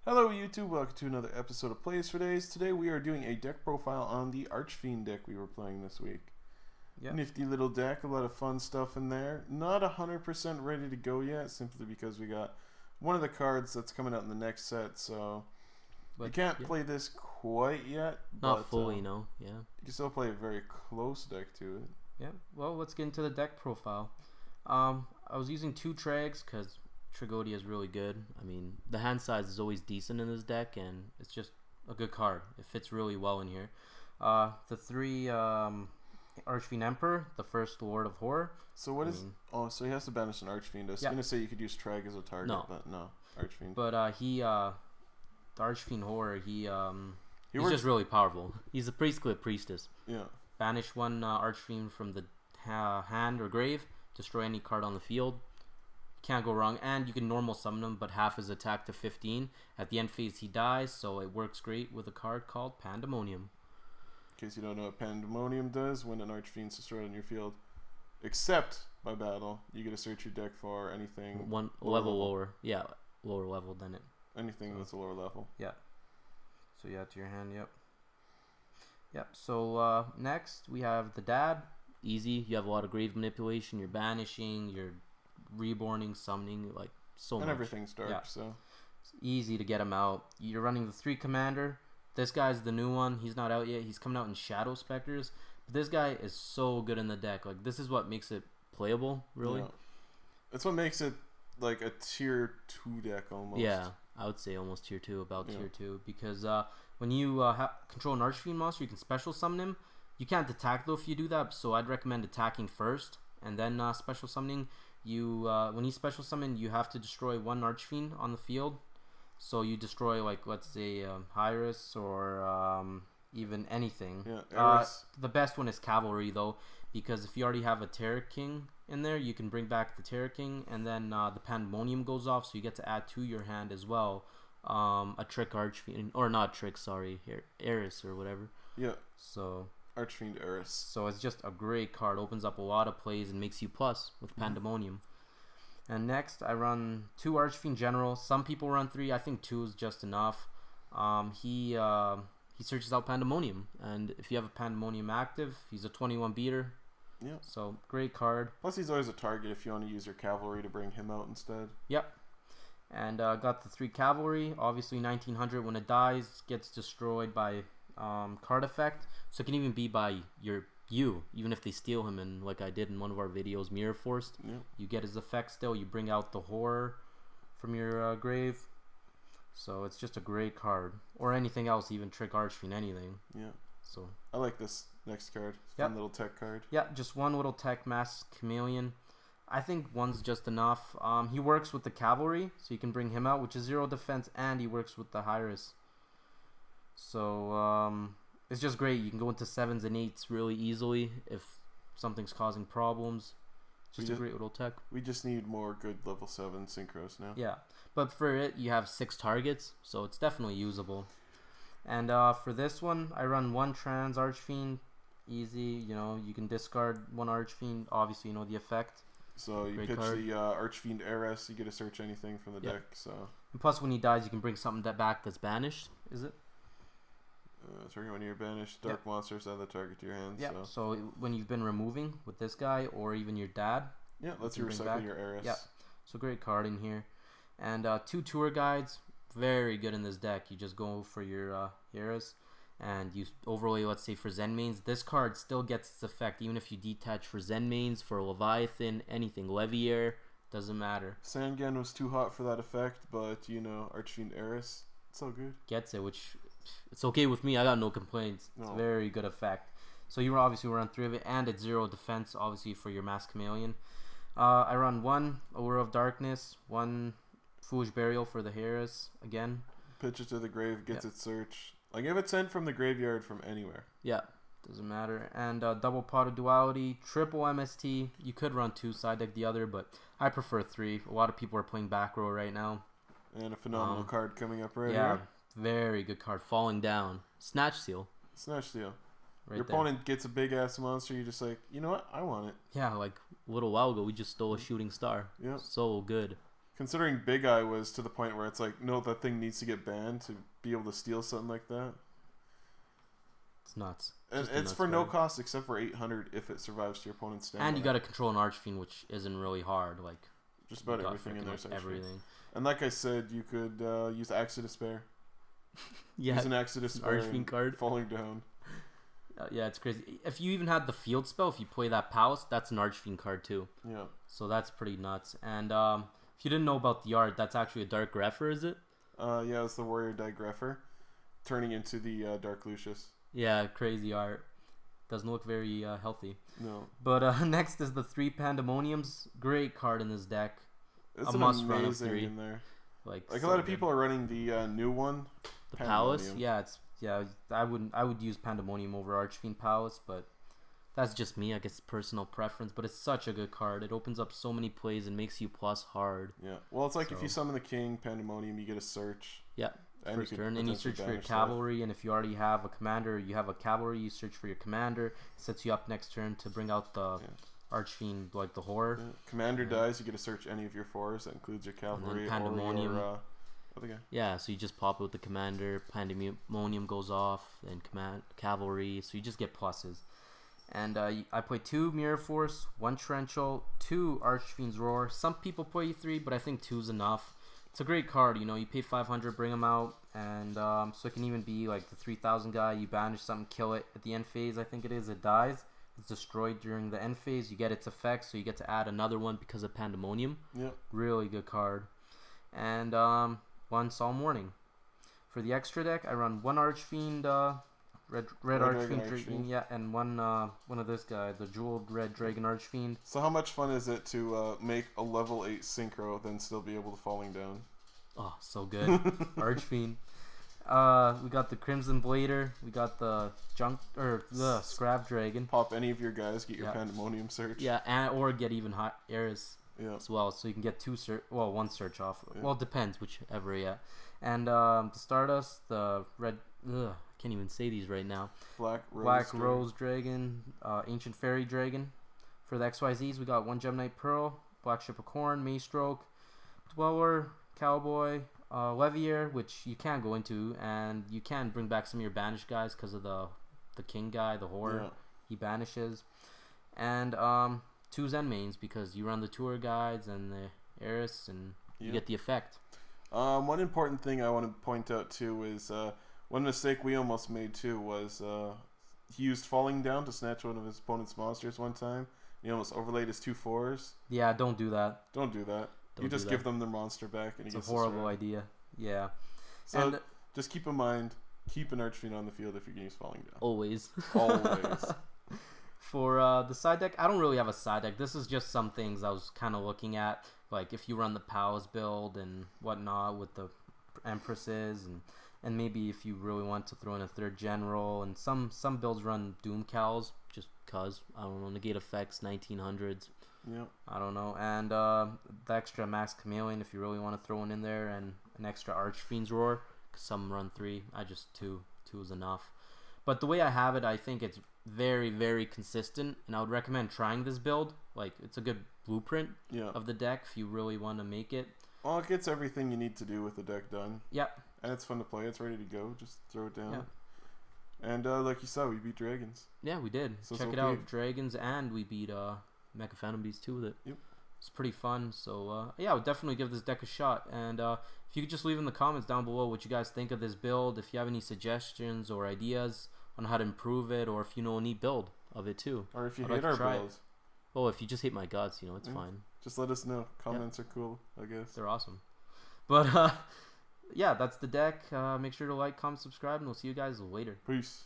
Hello YouTube, welcome to another episode of Plays for Days. Today we are doing a deck profile on the Archfiend deck we were playing this week. Yep. Nifty little deck, a lot of fun stuff in there. Not 100% ready to go yet, simply because we got one of the cards that's coming out in the next set, so you can't play this quite yet. Not fully, no. Yeah. You can still play a very close deck to it. Yeah, well, let's get into the deck profile. I was using 2 Trags because Tragodia is really good. I mean, the hand size is always decent in this deck, and it's just a good card. It fits really well in here. The 3 Archfiend Emperor, the first Lord of Horror. So what is... Oh, so he has to banish an Archfiend. I was going to say you could use Trag as a target, but no. Archfiend. But the Archfiend Horror, he's just really powerful. He's basically a priestess. Yeah. Banish 1 Archfiend from the hand or grave. Destroy any card on the field. Can't go wrong. And you can normal summon him, but half his attack to 15. At the end phase, he dies, so it works great with a card called Pandemonium. In case you don't know what Pandemonium does, when an Archfiend's destroyed on your field, except by battle, you get to search your deck for anything... One level lower. Yeah, lower level than it. Anything that's a lower level. Yeah. So yeah, to your hand, yep. Yep, so next we have the Dad. Easy, you have a lot of grave manipulation, you're banishing, you're reborning, summoning, like so much. And everything's dark, so it's easy to get him out. You're running the 3 Commander. This guy's the new one. He's not out yet. He's coming out in Shadow Specters. But this guy is so good in the deck. Like, this is what makes it playable, really. Yeah. That's what makes it like a tier 2 deck almost. Yeah, I would say almost tier 2, about tier 2. Because when you control an Archfiend monster, you can special summon him. You can't attack though if you do that, so I'd recommend attacking first and then special summoning. You when you special summon, you have to destroy 1 Archfiend on the field. So you destroy, like, let's say Hyris or even anything. Yeah, the best one is Cavalry though, because if you already have a Terror King in there, you can bring back the Terror King, and then the Pandemonium goes off, so you get to add to your hand as well a Trick Archfiend, or not Trick, sorry, Eris or whatever. Yeah. So Archfiend Eris. So it's just a great card. Opens up a lot of plays and makes you plus with Pandemonium. And next, I run 2 Archfiend General. Some people run 3. I think 2 is just enough. He searches out Pandemonium, and if you have a Pandemonium active, he's a 21 beater. Yeah. So great card. Plus, he's always a target if you want to use your Cavalry to bring him out instead. Yep. And got the 3 Cavalry. Obviously, 1900 when it dies gets destroyed by card effect. So it can even be by you, even if they steal him, and like I did in one of our videos, Mirror Forced. Yeah. You get his effect still. You bring out the Horror from your grave. So it's just a great card. Or anything else, even Trick Archfiend, anything. Yeah. So I like this next card. Fun little tech card. Yeah, just 1 little tech Masked Chameleon. I think 1's just enough. He works with the Cavalry, so you can bring him out, which is 0 defense, and he works with the Hyris. So it's just great. You can go into 7s and 8s really easily if something's causing problems. Just a great little tech. We just need more good level 7 synchros now. Yeah, but for it, you have 6 targets, so it's definitely usable. And for this one, I run 1 Trans Archfiend. Easy, you know, you can discard 1 Archfiend. Obviously, you know the effect. So you pitch the Archfiend Eris, you get to search anything from the deck. So. And plus, when he dies, you can bring something back that's banished. Is it? Target when you're banished, dark monsters add the target to your hands. Yeah. So when you've been removing with this guy or even your dad. Yeah, lets you recycle your Eris. Yeah. So great card in here, and 2 tour guides, very good in this deck. You just go for your Eris, and you overlay, let's say, for Zen mains. This card still gets its effect even if you detach for Zen mains, for Leviathan, anything, Leviair, doesn't matter. Sangan was too hot for that effect, but you know, Archfiend Eris, it's so good. Gets it, which it's okay with me. I got no complaints. It's a very good effect. So you obviously run 3 of it, and it's 0 defense, obviously, for your Masked Chameleon. I run 1 Allure of Darkness, 1 Foolish Burial for the Harris again. Pitch it to the grave, gets its search. Like if it's sent from the graveyard from anywhere. Yeah, doesn't matter. And double Pot of Duality, triple MST. You could run 2, side deck the other, but I prefer 3. A lot of people are playing back row right now. And a phenomenal card coming up right here. Yeah, very good card. Falling Down. Snatch Seal. Snatch Seal. Right your opponent gets a big ass monster, you're just like, you know what? I want it. Yeah, like a little while ago, we just stole a Shooting Star. Yeah. So good. Considering Big Eye was to the point where it's like, no, that thing needs to get banned to be able to steal something like that. It's nuts. It's for no cost except for 800 if it survives to your opponent's standby. And you got to control an Archfiend, which isn't really hard. Like just about everything in there. Everything. And like I said, you could use Axe of Despair. Yeah. Use an Axe of Despair. Archfiend card. Falling down. Yeah, it's crazy. If you even had the field spell, if you play that Palace, that's an Archfiend card too. Yeah. So that's pretty nuts. And if you didn't know about the art, that's actually a Dark Grepher, is it? Yeah, it's the Warrior Die Grepher, turning into the Dark Lucius. Yeah, crazy art. Doesn't look very healthy. No. But next is the 3 Pandemoniums. Great card in this deck. It's a must run of 3 in there. Like a so lot of good. people are running the new one. The Palace. Yeah, I would use Pandemonium over Archfiend Palace, but that's just me. I guess personal preference. But it's such a good card. It opens up so many plays and makes you plus hard. Yeah. Well, it's like if you summon the King Pandemonium, you get a search. Yeah. First turn, and you search for your cavalry, and if you already have a commander, you have a cavalry, you search for your commander. It sets you up next turn to bring out the Archfiend, like the horror. Yeah. Commander dies, you get to search any of your 4s. That includes your cavalry Pandemonium. or your other guy. Yeah, so you just pop it with the commander, Pandemonium goes off, then cavalry, so you just get pluses. And I play 2 Mirror Force, 1 Torrential, 2 Archfiend's Roar. Some people play 3, but I think 2's enough. It's a great card, you know, you pay 500, bring them out, and so it can even be like the 3000 guy, you banish something, kill it. At the end phase, I think it is, it dies. It's destroyed during the end phase, you get its effects, so you get to add another one because of Pandemonium. Yep. Really good card. And 1 Solemn Warning. For the extra deck, I run 1 Archfiend, red Archfiend, yeah, and one of this guy, the jeweled red Dragon Archfiend. So how much fun is it to make a level 8 synchro, then still be able to falling down? Oh, so good. Archfiend. We got the Crimson Blader. We got the the Scrap Dragon. Pop any of your guys, get your Pandemonium search. Yeah, or get even hot Eris as well, so you can get 1 search off. Yeah. Well, it depends whichever. Yeah, and the Stardust, the red. Can't even say these right now. Black Rose Dragon, Ancient Fairy Dragon. For the XYZs, we got 1 Gem Knight Pearl, Black Ship of Corn, Maystroke, Dweller, Cowboy, Levier, which you can go into, and you can bring back some of your banished guys because of the King guy, the Horror. He banishes. And 2 Zen mains because you run the tour guides and the Eris, and you get the effect. One important thing I want to point out too is one mistake we almost made too was he used Falling Down to snatch one of his opponent's monsters one time. He almost overlaid his 2 4s. Yeah, don't do that. Don't do that. You just give them their monster back, and it's a horrible idea. Yeah. So and just keep in mind, keep an Archfiend on the field if you're going to use Falling Down. Always. Always. For the side deck, I don't really have a side deck. This is just some things I was kind of looking at, like if you run the Palace build and whatnot with the Empresses, and maybe if you really want to throw in a 3rd General, and some builds run Doom Cows just cause, I don't know, negate effects, 1900s. Yeah. I don't know. And the extra Max Chameleon if you really want to throw one in there, and an extra Archfiend's Roar, cause some run 3. I just 2 is enough. But the way I have it, I think it's very, very consistent, and I would recommend trying this build. Like, it's a good blueprint of the deck if you really want to make it. Well, it gets everything you need to do with the deck done. Yep. And it's fun to play. It's ready to go. Just throw it down. Yeah. And like you saw, we beat Dragons. Yeah, we did. So check it out, Dragons, and we beat Mecha Phantom Beast too with it. Yep. It's pretty fun. So yeah, I would definitely give this deck a shot. And if you could just leave in the comments down below what you guys think of this build, if you have any suggestions or ideas on how to improve it, or if you know a neat build of it too. Or if you hate our builds. Oh, if you just hate my guts, you know, it's fine. Just let us know. Comments are cool, I guess. They're awesome. But yeah, that's the deck. Make sure to like, comment, subscribe, and we'll see you guys later. Peace.